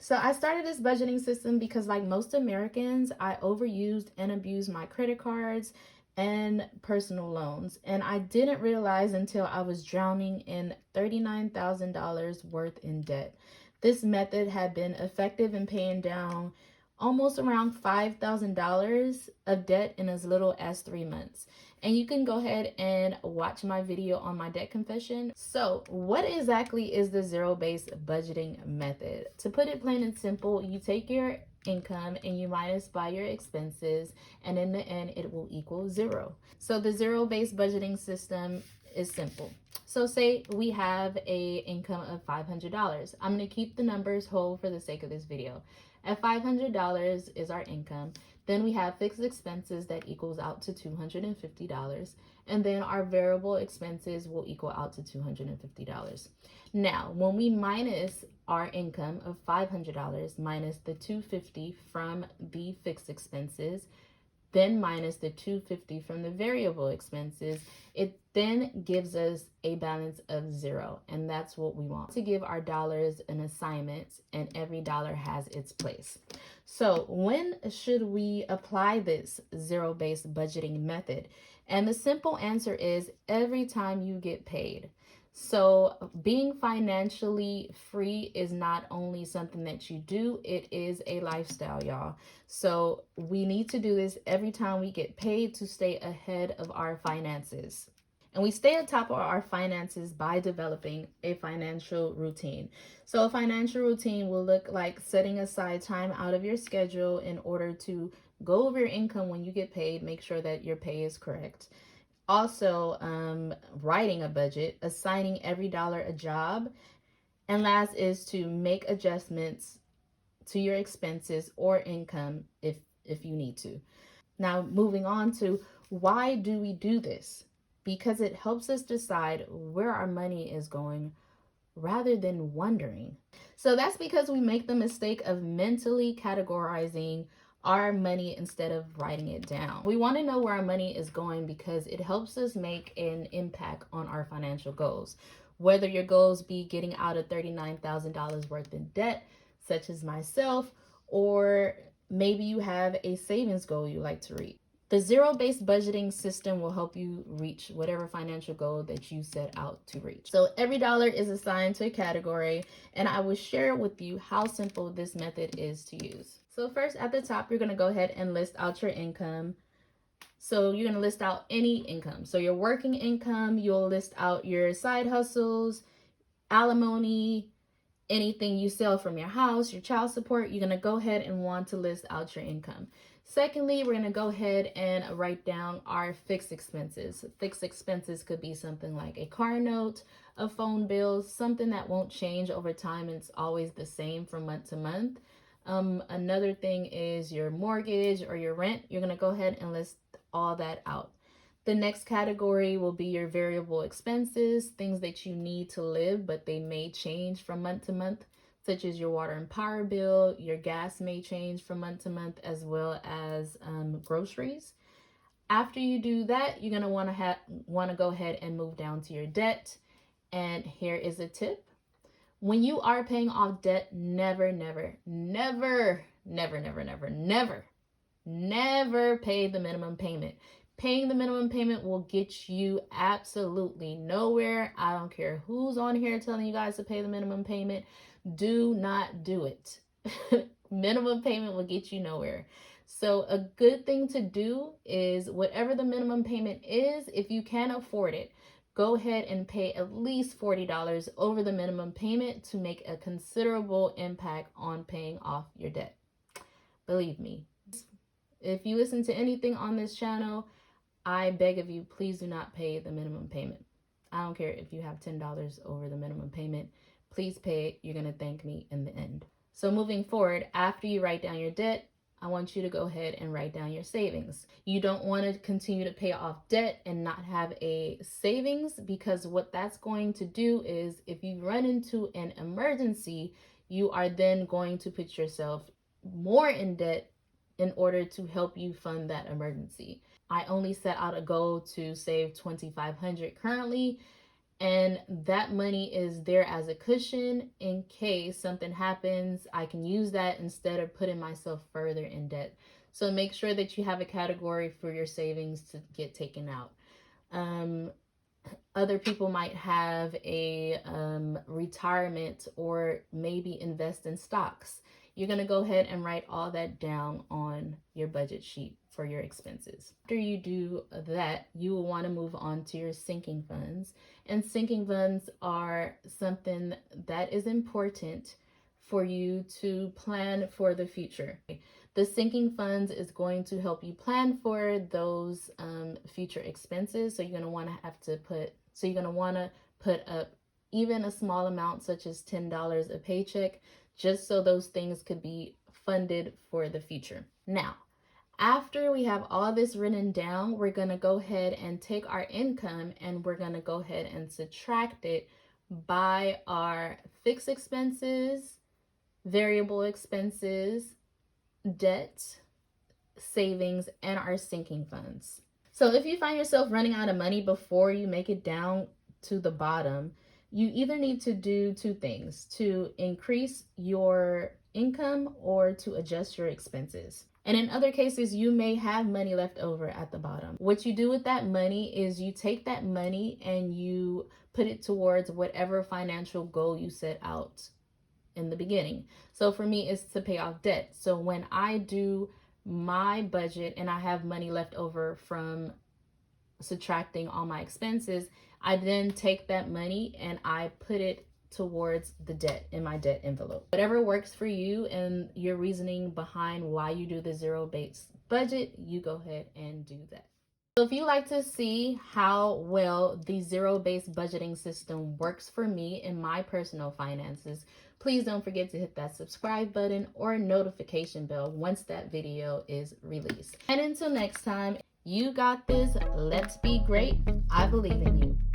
So I started this budgeting system because, like most Americans, I overused and abused my credit cards and personal loans. And I didn't realize until I was drowning in $39,000 worth in debt. This method had been effective in paying down almost around $5,000 of debt in as little as 3 months. And you can go ahead and watch my video on my debt confession. So, what exactly is the zero-based budgeting method? To put it plain and simple, you take your income and you minus by your expenses, and in the end, it will equal zero. So, the zero-based budgeting system is simple. So say we have a income of $500. I'm going to keep the numbers whole for the sake of this video. At $500 is our income. Then we have fixed expenses that equals out to $250. And then our variable expenses will equal out to $250. Now, when we minus our income of $500 minus the $250 from the fixed expenses, then minus the $250 from the variable expenses, it then gives us a balance of zero. And that's what we want, to give our dollars an assignment, and every dollar has its place. So when should we apply this zero-based budgeting method? And the simple answer is every time you get paid. So being financially free is not only something that you do, it is a lifestyle, y'all. So we need to do this every time we get paid to stay ahead of our finances. And we stay on top of our finances by developing a financial routine. So a financial routine will look like setting aside time out of your schedule in order to go over your income when you get paid, make sure that your pay is correct. Also, writing a budget, assigning every dollar a job. And last is to make adjustments to your expenses or income if you need to. Now, moving on to why do we do this? Because it helps us decide where our money is going rather than wondering. So that's because we make the mistake of mentally categorizing our money instead of writing it down. We want to know where our money is going because it helps us make an impact on our financial goals. Whether your goals be getting out of $39,000 worth in debt, such as myself, or maybe you have a savings goal you like to reach. The zero-based budgeting system will help you reach whatever financial goal that you set out to reach. So every dollar is assigned to a category, and I will share with you how simple this method is to use. So first, at the top, you're going to go ahead and list out your income. So you're going to list out any income. So your working income, you'll list out your side hustles, alimony, anything you sell from your house, your child support. You're going to go ahead and want to list out your income. Secondly, we're going to go ahead and write down our fixed expenses. Fixed expenses could be something like a car note, a phone bill, something that won't change over time. It's always the same from month to month. Another thing is your mortgage or your rent. You're going to go ahead and list all that out. The next category will be your variable expenses, things that you need to live, but they may change from month to month, such as your water and power bill. Your gas may change from month to month, as well as groceries. After you do that, you're gonna want to go ahead and move down to your debt. And here is a tip: when you are paying off debt, never, never, never, never, never, never, never, never pay the minimum payment. Paying the minimum payment will get you absolutely nowhere. I don't care who's on here telling you guys to pay the minimum payment. Do not do it. Minimum payment will get you nowhere. So a good thing to do is whatever the minimum payment is, if you can afford it, go ahead and pay at least $40 over the minimum payment to make a considerable impact on paying off your debt. Believe me, if you listen to anything on this channel, I beg of you, please do not pay the minimum payment. I don't care if you have $10 over the minimum payment. Please pay it. You're going to thank me in the end. So moving forward, after you write down your debt, I want you to go ahead and write down your savings. You don't want to continue to pay off debt and not have a savings, because what that's going to do is if you run into an emergency, you are then going to put yourself more in debt in order to help you fund that emergency. I only set out a goal to save $2,500 currently, And that money is there as a cushion in case something happens. I can use that instead of putting myself further in debt. So make sure that you have a category for your savings to get taken out. Other people might have a retirement or maybe invest in stocks. You're going to go ahead and write all that down on your budget sheet for your expenses. After you do that, you will want to move on to your sinking funds. And sinking funds are something that is important for you to plan for the future. The sinking funds is going to help you plan for those future expenses. So you're going to want to put up even a small amount, such as $10 a paycheck, just so those things could be funded for the future. Now, after we have all this written down, we're going to go ahead and take our income and we're going to go ahead and subtract it by our fixed expenses, variable expenses, debt, savings, and our sinking funds. So if you find yourself running out of money before you make it down to the bottom, you either need to do two things: to increase your income or to adjust your expenses. And in other cases, you may have money left over at the bottom. What you do with that money is you take that money and you put it towards whatever financial goal you set out in the beginning. So for me, it's to pay off debt. So when I do my budget and I have money left over from subtracting all my expenses, I then take that money and I put it towards the debt in my debt envelope. Whatever works for you and your reasoning behind why you do the zero-based budget, you go ahead and do that. So if you like to see how well the zero-based budgeting system works for me in my personal finances, please don't forget to hit that subscribe button or notification bell once that video is released. And until next time, you got this. Let's be great. I believe in you.